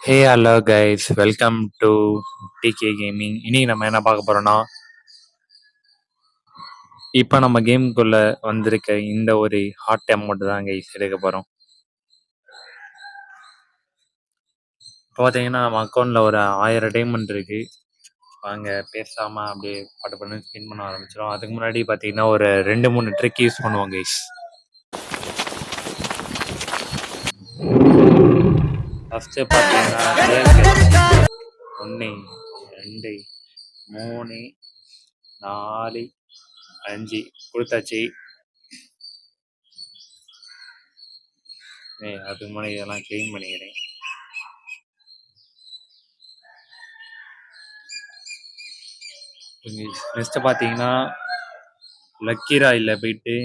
Hey hello guys, welcome to DK gaming. இனி நம்ம என்ன பார்க்க போறோம்னா, இப்போ நம்ம கேமுக்குள்ள வந்திருக்க இந்த ஒரு ஹாட் அமௌண்ட் தான் கைஸ் எடுக்க போறோம். இப்போ பார்த்தீங்கன்னா நம்ம அக்கௌண்ட்ல ஒரு 1000 டைமண்ட் இருக்கு. வாங்க பேசாம அப்படியே பாட்டு பண்ணி ஸ்பின் பண்ண ஆரம்பிச்சிடும். அதுக்கு முன்னாடி பார்த்தீங்கன்னா ஒரு 2-3 ட்ரிக் யூஸ் பண்ணுவோம் கைஸ். ஃபர்ஸ்ட் பார்த்தீங்கன்னா 1 2 3 4 5 கொடுத்தாச்சு. அதுக்கு முன்னாடி இதெல்லாம் க்ளீன் பண்ணிக்கிறேன். நெக்ஸ்ட் பார்த்தீங்கன்னா லக்கி ராயில் போயிட்டு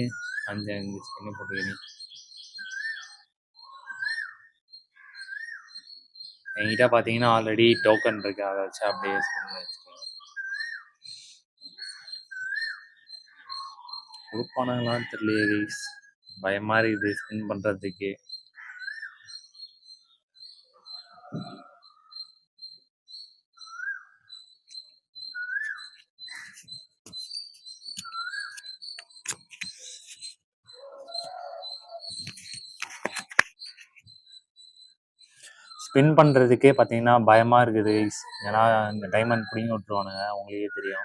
5 ஸ்பின் போட்டுக்கிறேன். என்கிட்ட பார்த்தீங்கன்னா ஆல்ரெடி டோக்கன் இருக்கு, அதை வச்சு அப்படியே ஸ்பின் வச்சுக்கோங்க. கொடுப்பானுங்களான்னு தெரியலையே கைஸ், பயமா இருக்குது ஸ்பின் பண்றதுக்கு. ஸ்பின் பண்ணுறதுக்கே பார்த்தீங்கன்னா பயமாக இருக்குது கைஸ். ஏன்னா இந்த டைமண்ட் பிடிங்கி விட்டுருவானுங்க, உங்களுக்கே தெரியும்.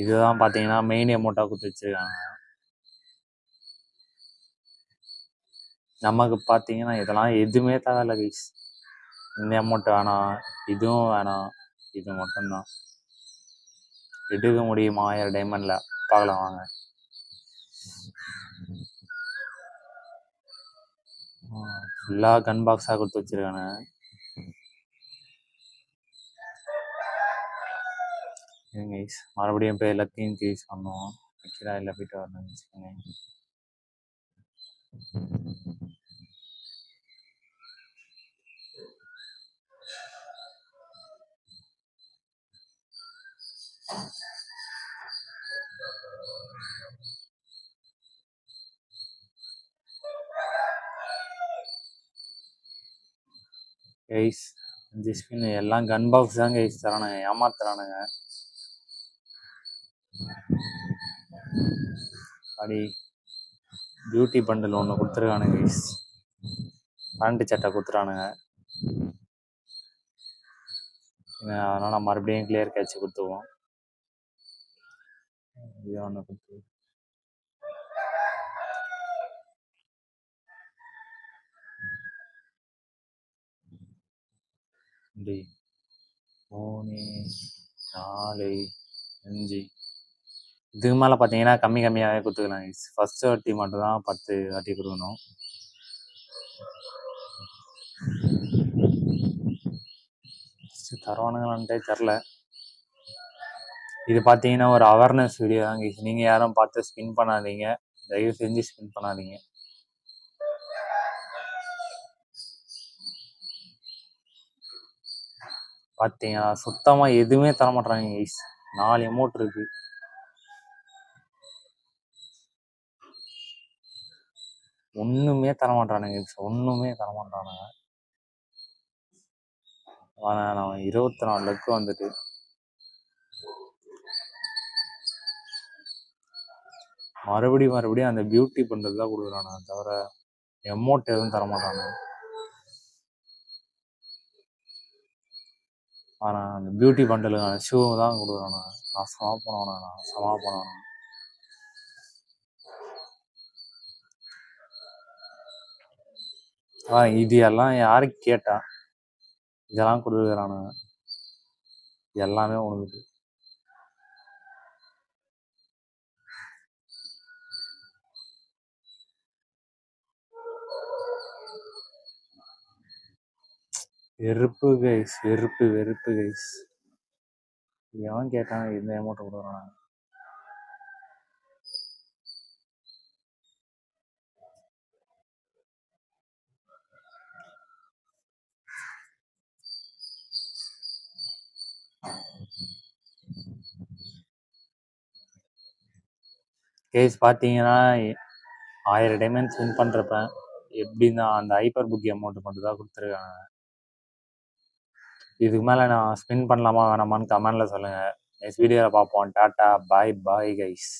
இதுதான் பார்த்தீங்கன்னா மெயின் அமௌண்ட்டாக கொடுத்து வச்சுருக்காங்க. நமக்கு பார்த்தீங்கன்னா இதெல்லாம் எதுவுமே தேவையில்ல கைஸ். இந்த அமௌண்ட் வேணாம், இதுவும் வேணாம், இது மட்டும்தான். எடுக்க முடியுமா 1000 டைமண்டில் பார்க்கலாம் வாங்க. ஃபுல்லாக கன் பாக்ஸாக கொடுத்து வச்சுருக்கானு. கைஸ் மறுபடியும் போய் எல்லாத்தையும் யூஸ் பண்ணுவோம். வைக்கிறா இல்லை போயிட்டு வரணும்னு வச்சுக்கோங்க. கைஸ் 5 ஸ்பின் எல்லாம் கன் பாக்ஸ் தான் கைஸ் தரானுங்க, ஏமாத்துறானுங்க. அப்படி பியூட்டி பண்டில் ஒன்று கொடுத்துருக்கானுங்க கைஸ், பேண்ட் சட்டை கொடுத்துறானுங்க. அதனால் மறுபடியும் கிளியர் கேட்ச் கொடுத்துவோம். இது ஒன்று கொடுத்து 2 3 4 5 இதுக்கு மேலே பார்த்தீங்கன்னா கம்மியாகவே கொடுத்துக்கலாம் கைஸ். ஃபர்ஸ்ட் வாட்டி மட்டும் தான் 10 வாட்டி கொடுக்கணும். தருவானுங்களான்ட்டே தெரில. இது பார்த்தீங்கன்னா ஒரு அவேர்னஸ் வீடியோ தான் கைஸ். நீங்கள் யாரும் பார்த்து ஸ்பின் பண்ணாதீங்க, தயவு செஞ்சு ஸ்பின் பண்ணாதீங்க. பார்த்தீங்கன்னா சுத்தமாக எதுவுமே தர மாட்டாங்க கைஸ். 4 அமௌண்ட் இருக்கு, ஒன்றுமே தர மாட்டானுங்க கைஸ், ஒன்றுமே தர மாட்டானுங்க. நான் 24 லக்கு வந்துட்டு மறுபடியும் அந்த பியூட்டி பண்ணுறது தான் கொடுக்குறானுங்க, தவிர அமௌண்ட் எதுவும் தரமாட்டானுங்க. ஆனால் அந்த பியூட்டி பண்டலுக்கான ஷூ தான் கொடுக்குறானுங்க. நான் சமா போனவனா. இது எல்லாம் யாருக்கு கேட்டா இதெல்லாம் கொடுக்குறானுங்க, எல்லாமே உனக்கு. வெறுப்பு கைஸ், வெறுப்பு கைஸ். எவன் கேட்டான் இந்த அமௌண்ட் கொடுக்குறான். கேஸ் பார்த்தீங்கன்னா 1000 டைமண்ட்ஸ் வின் பண்ணுறப்ப எப்படின்னா அந்த ஹைப்பர் புக் அமௌண்ட் மட்டும் தான் கொடுத்துருக்காங்க. இதுக்கு மேலே நான் ஸ்பின் பண்ணலாமா வேணாமான்னு கமெண்டில் சொல்லுங்கள். நெக்ஸ்ட் வீடியோவில் பார்ப்போம். டாட்டா பாய் பாய் கைஸ்.